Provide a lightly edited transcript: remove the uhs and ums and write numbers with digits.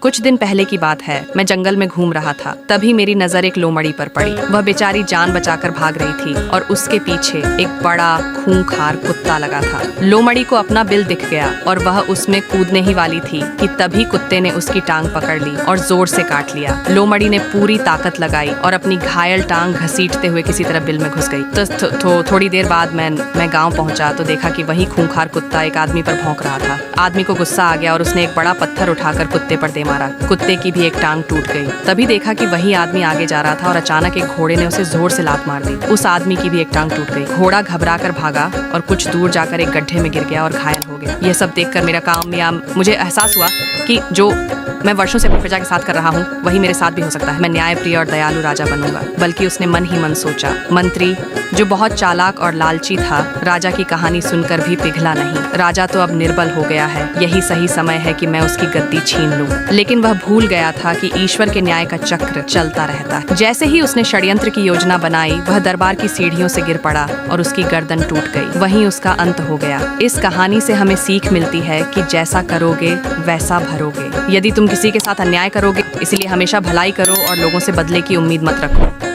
कुछ दिन पहले की बात है, मैं जंगल में घूम रहा था। तभी मेरी नजर एक लोमड़ी पर पड़ी। वह बेचारी जान बचाकर भाग रही थी और उसके पीछे एक बड़ा खूंखार कुत्ता लगा था। लोमड़ी को अपना बिल दिख गया और वह उसमें कूदने ही वाली थी कि तभी कुत्ते ने उसकी टांग पकड़ ली और जोर से काट लिया। लोमड़ी ने पूरी ताकत लगाई और अपनी घायल टांग घसीटते हुए किसी तरह बिल में घुस गई। तो थोड़ी देर बाद मैं गाँव पहुंचा तो देखा कि वही खूंखार कुत्ता एक आदमी पर भौंक रहा था। आदमी को गुस्सा आ गया और उसने एक बड़ा पत्थर उठाकर कुत्ते पर दे मारा। कुत्ते की भी एक टांग टूट गई। तभी देखा कि वही आदमी आगे जा रहा था और अचानक एक घोड़े ने उसे जोर से लात मार दी। उस आदमी की भी एक टांग टूट गई। घोड़ा घबरा कर भागा और कुछ दूर जाकर एक गड्ढे में गिर गया और घायल हो गया। यह सब देखकर मेरा काम मुझे एहसास हुआ कि जो मैं वर्षों से अपनी प्रजा के साथ कर रहा हूँ वही मेरे साथ भी हो सकता है। मैं न्यायप्रिय और दयालु राजा बनूंगा। बल्कि उसने मन ही मन सोचा। मंत्री, जो बहुत चालाक और लालची था, राजा की कहानी सुनकर भी पिघला नहीं। राजा तो अब निर्बल हो गया है। यही सही समय है कि मैं उसकी गद्दी छीन लूं। लेकिन वह भूल गया था कि ईश्वर के न्याय का चक्र चलता रहता है। जैसे ही उसने षड्यंत्र की योजना बनाई, वह दरबार की सीढ़ियों से गिर पड़ा और उसकी गर्दन टूट गई। वहीं उसका अंत हो गया। इस कहानी से हमें सीख मिलती है कि जैसा करोगे वैसा भरोगे। यदि तुम किसी के साथ अन्याय करोगे, इसलिए हमेशा भलाई करो और लोगों से बदले की उम्मीद मत रखो।